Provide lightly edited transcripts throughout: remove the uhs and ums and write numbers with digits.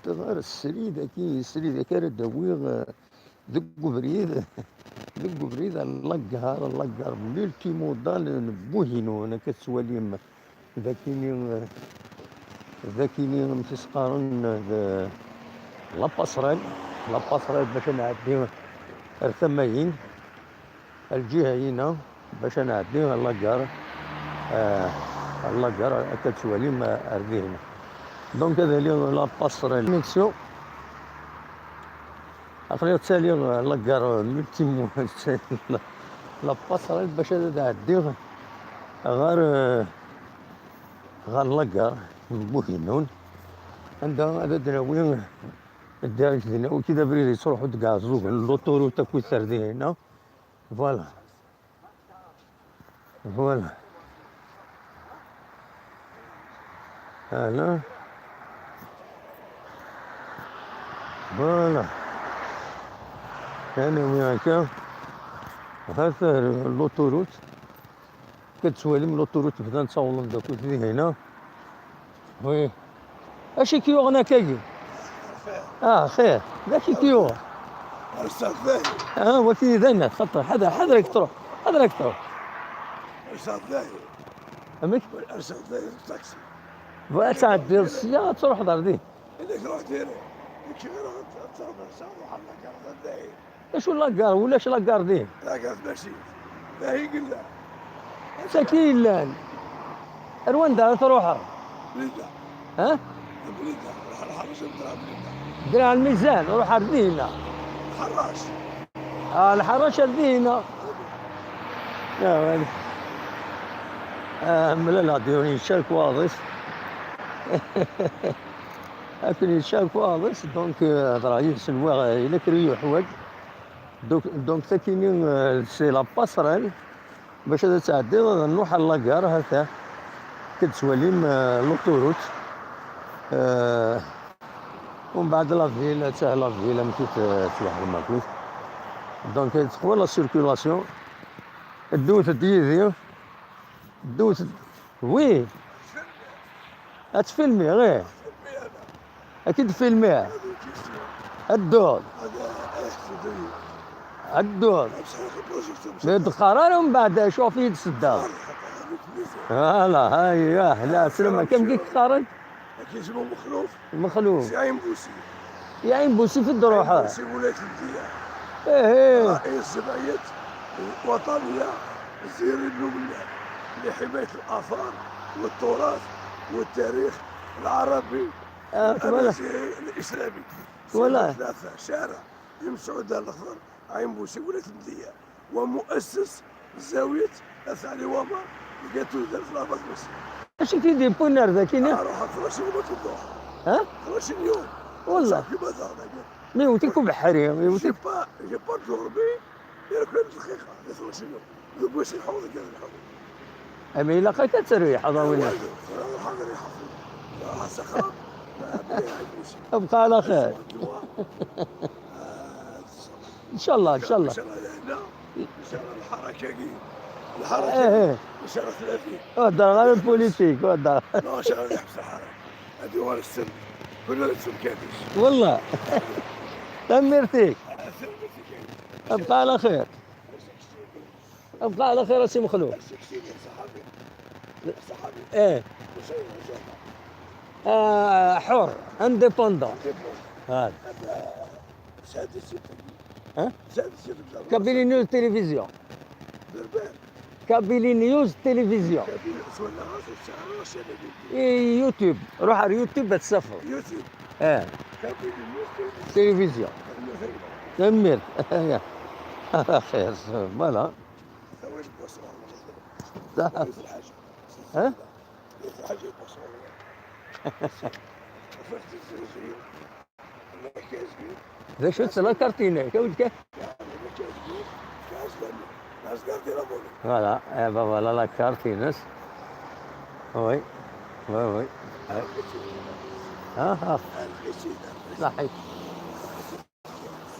غير السريدة كي السريدة كانت دويغ دقو بريد دقو بريد اللقار ملتي مودال نبوهينو انا كتسواليم ذاكيني متسقارن لاباسرال باش نعدي ثماين الجهة هنا باش نعدي اللقار كتسواليم اردينا دونك هذا اللي لاباسرال ميكسيو أخلي تسالي لقار ملتي لاباسرال باش نعدي غير لقار بوهينون عندها هذا دراوي الدارج هنا وكذا بريد يصرحوا كاع الزوق اللوطورو تاكو سردي هنا فوالا هنا فوالا هنا وياك هذا اللوطوروت كتسوالم لوطوروت بدا نصاولم داك هنا وي اشي كيو هنا كاين خير داكي كيو ارسل ذاهي وكي ذانا خطر حذرك تروح ارسل ذاهي امك ارسل ذاهي التاكسي واسعد ديال السيارة تروح دار دي هذاك روح ديري كي غير تصاوب صاوب لاكار ذاهي اش لاكار ولاش لاكار دي لاكار ماشي ذاهي قلنا ساكين لان رواندا تروحها بليده بليده راح الحرش نضرب بليده درع الميزان وروح ردينا الحراش الحراش ردينا يا ولد ملا ديوني شارك واضح لكن شارك واضح دونك راهي سنوا إلا كريو حوايج دونك ساكنين سي لا باسرال باش تعدي نروح لاكار هكا كتسواليم لوطوروت ومن بعد لافيلا تاع لافيلا مشيت تروح لماكوس دونك تدخل لا سيركولاسيون دوت ديزير دوت وي اتفيلمي غير اكيد فيلمي الدور القرار ومن بعد شوف يد الصدام هلا هاي لا سلمى كم كيك قارن كي اسمه مخلوف يا عين بوسي في الدروحة بوسي ولاية الديار رئيس جمعية وطنية زير النملة لحماية الآثار والتراث والتاريخ العربي الإسلامي ولا ثلاثة شارع بن سعود الأخضر عين بوسي ولاية الديار ومؤسس زاوية أثعلي وما لقيتو في الأربعة مصر. اش تيدير بونار ذاك هنا؟ اروح 30 يوم تروح 30 يوم والله كيما دار مي يوتيكم بحريم يوتيك جي با دورمي ياكل دقيقة 30 يوم ذوك يحوض كاع الحوض امي لا خايفة ترويح حضاوينا حاضر يحفظ سخران ابقى على خير ان شاء الله ان شاء الله الحركة ان شاء الله 30 دار غير البوليتيك لا شغل يحبس الحركة هذه ورا السن كلنا نسم كابيش والله تمرتيك ابقى على خير سي مخلوق حر انديبوندون هذا كابيلي نيوز تلفزيون كابيلي نيوز تلفزيون يوتيوب روح على يوتيوب بتسفر يوتيوب تلفزيون تمر خير فوالا ذا شو تسلا كارتينة كيف فوالا فوالا لا كارتينس وي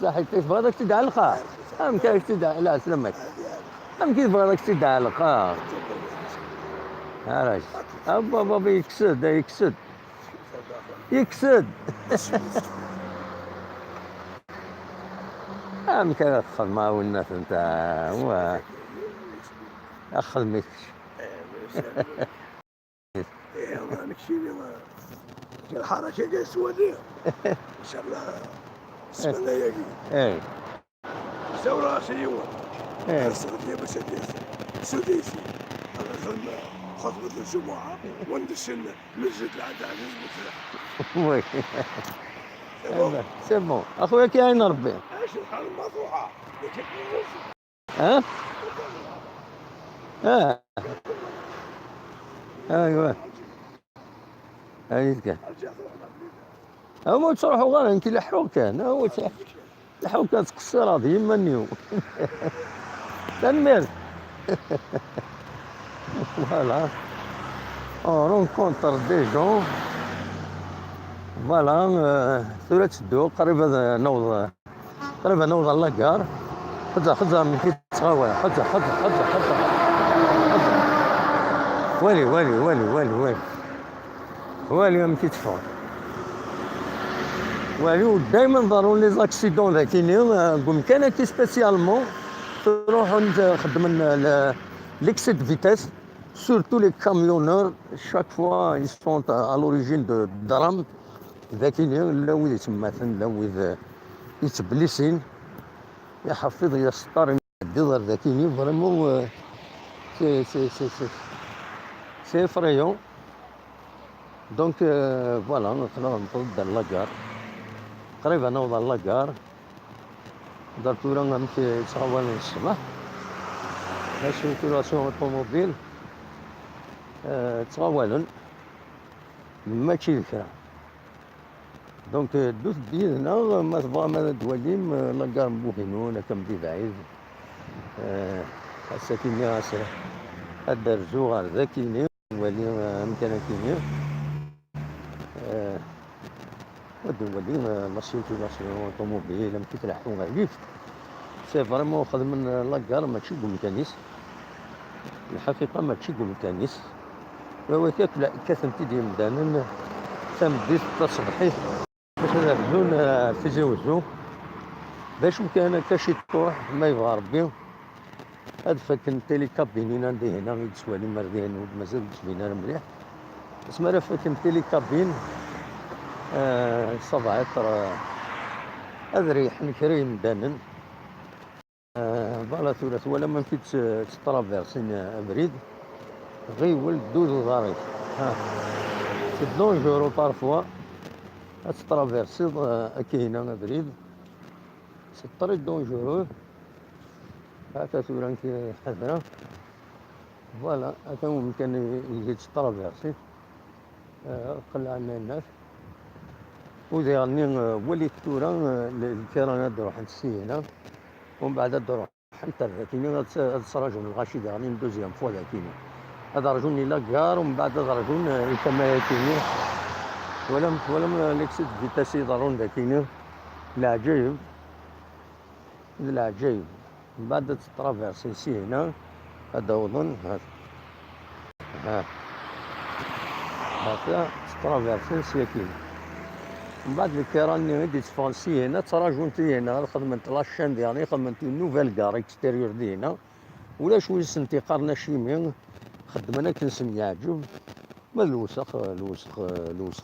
صحيح كيف بغيتك تدعلقها أم كيف تدعلقها لا سلمك أم كيف بغيتك تدعلقها علاش بابا يكسد يكسد. السود. يمكن تدخل مع الناس انت هو اخدمك. ايه ما نكشيني ما الحركة جاي سودية ان شاء الله اسمنا يجي ايه ثورة سيوة ايه السعودية بس سديسي على خلنا خطبة الجمعة وندش المسجد العدالة نثبت وي له سي بون اخويا كاين ربي. ايش الحال المطروحة ها اه ايوه هايلك هو تروحوا غير انت لحوك كان هو لحوك تقصر هذه منيو. تنمير. فوالا اون رونكونتر دي جون. فوالا ثلاث تدو قريبا نوض قريبا نوض لاكار. خذها من كي تغاوى خذها والي من كي تفوت والي. دايما ضروري لي زاكسيدون ذاكيني قوم كان كي سبيسيالمون تروح خدم ليكسيد فيتاس سورتو لي كاميونور شاك فوا ils sont à l'origine de درام ذاكيني لا ويد يتماثل لا ويد يتبليسين يحفظ يسطر يدير ذاكيني فريمون سي فريون. دونك فوالا نطلع نوض لاكار قريبا نوض لاكار درت ورا نمشي تصاور الصباح باش سيركولاسيون اوتوموبيل تصاولن ماشي الكرا. دونك دوز بيدنا ما تبغى ما دواليم لاكار بوهينون كم دي بعيد الساكنة الدرجو غير ذاكيني ولي امكانه كيني ودولي لا سيركولاسيون اوتوموبيل ماشي تلحقو غير سي فريمون خدم من لاكار ماشي كوميكانيس الحقيقه ماشي كوميكانيس هو كاكل كثمتي ديال مدانا تمديت تصبحيت باش نرجعون تجاوزو باش مكان كاشي تروح ما يبغى ربي. هاد فاكن تيلي كابين عندي هنا غير سوالي مردين مازال تبين مليح بس ما فاكن تيلي كابين صبعت أذريح نكري مدانن فوالا ثلاث ولا ما مشيت ترافيرسين أبريد غير ولد دوز ظريف سي دونجورو بارفوا ترافيرسي كاينة أبريد سي طريق دونجورو هاكا ثورا كي حذرة فوالا هاكا ممكن يجي ترافيرسي قلع لنا الناس وذيغني وليت ثورا الكيرانات دروح نسينا ومن بعد دروح حتى ذاكيني تصراجون الغاشي ديالي دوزيام فوا ذاكيني هذا رجوني لاكار ومن بعد رجون الكماية كيني ولا ليكسيد فيتاسي ضرون ذاكيني العجايب من بعد ترافيرسي سي هنا هذا وضن هكا ترافيرسي سياكين من بعد الكيران اللي تفونسي هنا تراجونتي هنا خدمت لاشين ديالي خدمت نوفيل كار اكستيريور دي هنا ولا شويه سنتيقارنا شيمين خدمنا كنسم يعجب ما الوسخ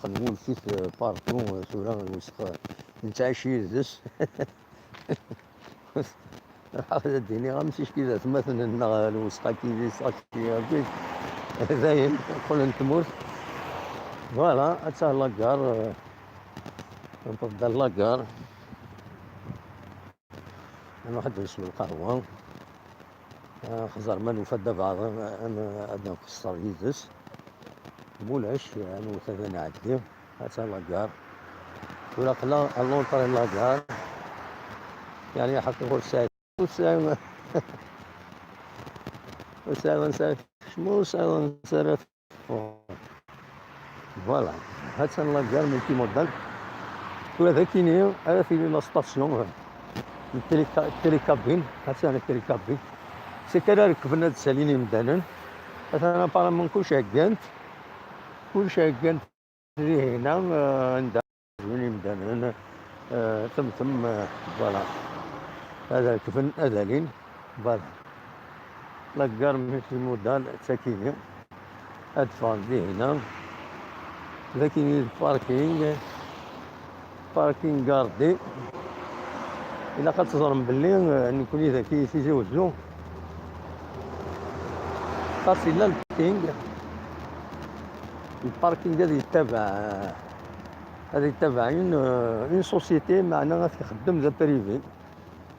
نولفيت بارتو ثورا الوسخ نتعشي يزس هذا الديني غنمشيش كذا مثلا الوسخه كي صاكي بيك زين نقول نتموت فوالا حتى لاكار نفضل لاكار انا واحد اسمه القهوه خزر من وفد بعض انا ادنا قصر يدس بولعش انا وثلاثه نعدي حتى لاكار ولا قلا اللونطري لاكار يعني حقيقة الساعة والساعة شمو ساعة نسرف فوالا هاد لاكار ملتي موديل ولا ذاكيني هذا في لا ستاسيون التيليكابين هاد انا التيليكابين سي كذا ركبنا تساليني مدانا مثلا بارامون كلشي عكانت هنا ندير مدانا ثم فوالا هذا كفن أذلين فوالا لاكار ماشي مودال ساكينة أدفع دي هنا لكن الباركينغ كاردي إلا قد تظلم باللي نكون إذا كي وزو خاص إلا الباركينغ هذا يتبع اون سوسيتي معناها تخدم ذا بريفي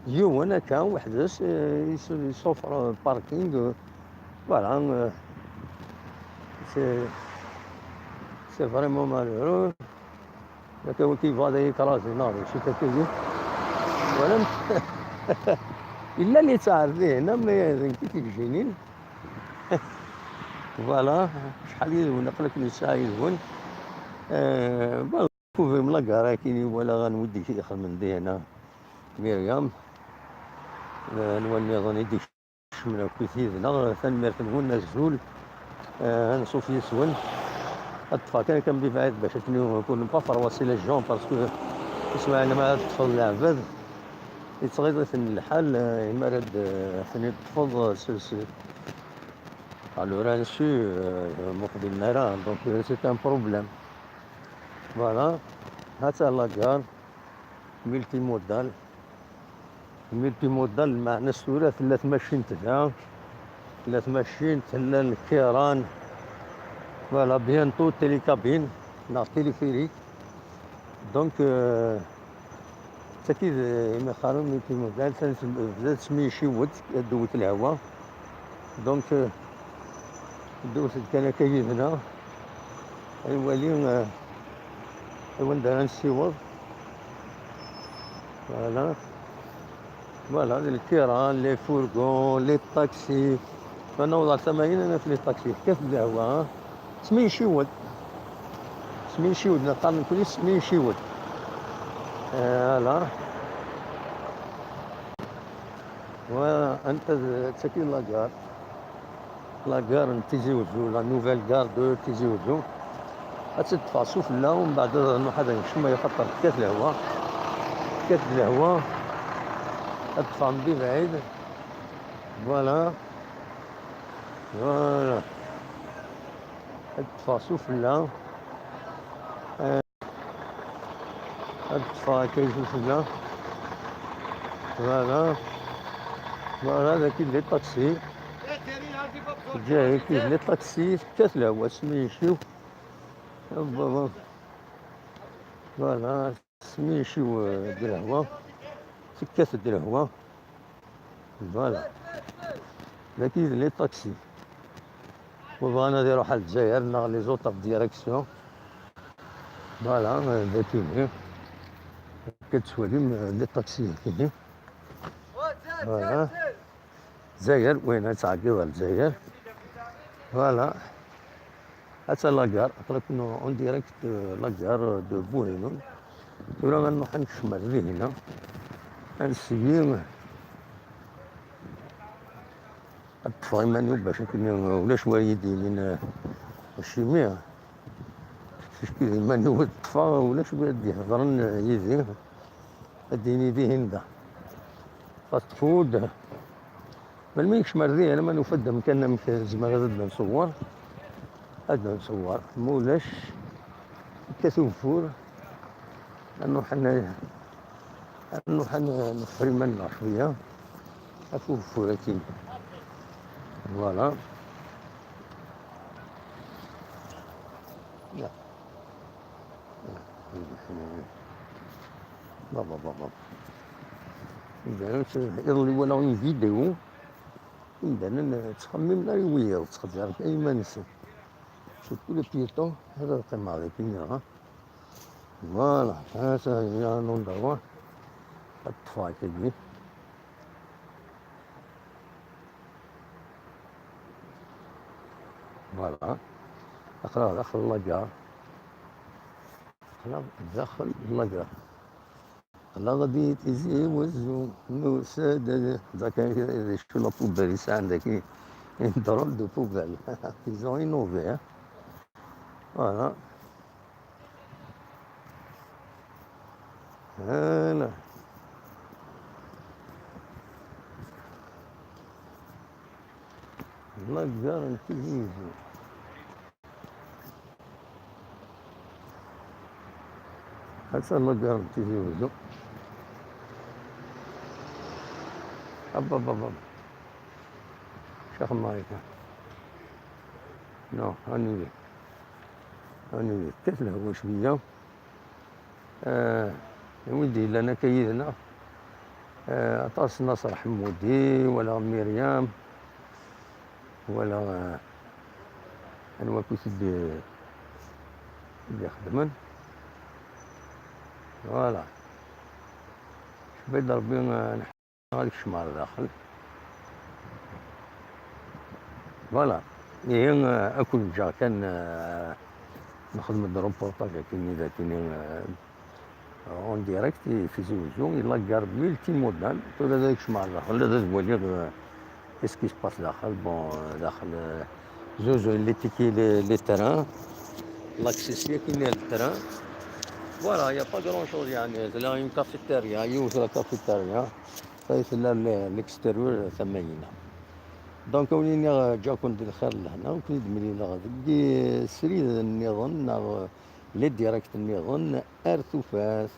يو انا كان وحداش يسوفر باركينغ فوالا سي فريمون مالورو هكا هو كيفاضي يكراسي ناضي شي تاكيو ولا الا اللي تعرفيه هنا ما كي تجينين فوالا شحال يدون نقلك نساء يدون بوفي ملاكار كاين ولا غنودي شي دخل من دي هنا مريم نولي ظني ديك من كوثيدنا ثاني نقولنا الزول نصوف يسون الطفا كان كنبعد باش نكون بافر وسيله الجون باسكو اسمع انا مع الطفل العباد يتغير في الحال يمرد حني تفض alors là-dessus مقبل نرى دونك سي ان بروبليم فوالا هاتا لاكار ملتي مودال معنى السورة ثلاث ماشين تدا ثلاث ماشين تلا الكيران فوالا بيانتو تيليكابين نا تيليفيريك دونك تاكيد إما خارون ملتي مودال بدات تمشي دوت الهوا دونك دوت كان كيفنا الولي وندار نسيوض فوالا الكيران لي فورغون لي طاكسي فانا وضع 80 انا في لي طاكسي كيف الهوا سمين شيود نقال نقول سمين شيود فوالا وانت تسكي لاكار تيجي وزو لا نوفيل كار دو تيجي وزو تدفع سفلى ومن بعد نروح هذا نشم يخطر كاس الهواء تدفع من بعيد فوالا تدفع سفلى تدفع كي سفلى فوالا هذا كي لي طاكسي جاي كي لي طاكسي كاس الهواء سميشيو فوالا سميشيو ديال الهوا في كاس ديال الهوا فوالا لكن لي طاكسي وبغانا يروح للجزائر نا لي زوطر ديريكسيون فوالا هذا كاين كتسوالي لي طاكسي كاين فوالا الجزائر وين تعقب الجزائر فوالا حتى لاكار قلت انه اون ديريكت لاكار دو بوهينون ولا غنروح نشمر ليه هنا نسيي الطفا مانيو باش ولا شويه من الشيمية شكي مانيو الطفا ولا شويه هضرن يدي اديني دي هندا فاست فود ما يشمر ليه انا ما نفدم كان زعما غادي نصور مولاش كتوفور انه حنا نفري منا شويه افوفور كي فوالا لا بابا إذا يضلي ولا اون فيديو إذا تخمم لا يويا وتخدر أي ما نسي سورتو لي بيتون هذا القمة هذيك ها فوالا هذا هي نوندوا الطفاي كيجي فوالا داخل اللاكار داخل اللاكار لا غادي تيجي وزو نوساد ذاك شو لا بوبال عندك درول دو بوبال ils ont innové فوالا فوالا. لا جار تلفزيون. هسه لا جار تلفزيون. أب أب أب أب. شيخ مايكا. نو هاني كتله هو شوية. يا ولدي لنا كيدنا عطاس نصر حمودي ولا مريم ولا أنا كنت اللي يخدمن. فوالا شبيد ربي هذيك الشمار داخل. فوالا هي أكل جا كان نخدم الروبورتاج كيني ذاتيني اون ديريكت في زوجون يلا كار ملتي مودال تو هذاك الشمار داخل هذا زوالي اسكي سباس داخل بون داخل زوزو اللي تيكي لي تران لاكسيسيا كاين للتران. فوالا يا با كرون شوز يعني لا اون كافيتيريا يوز لا كافيتيريا صايت لا ليكستيريور ثمانين. دونك وليني جا كنت الخير لهنا وكنت ملي غادي سريد النظام لي ديريكت النظام ارثوفاس.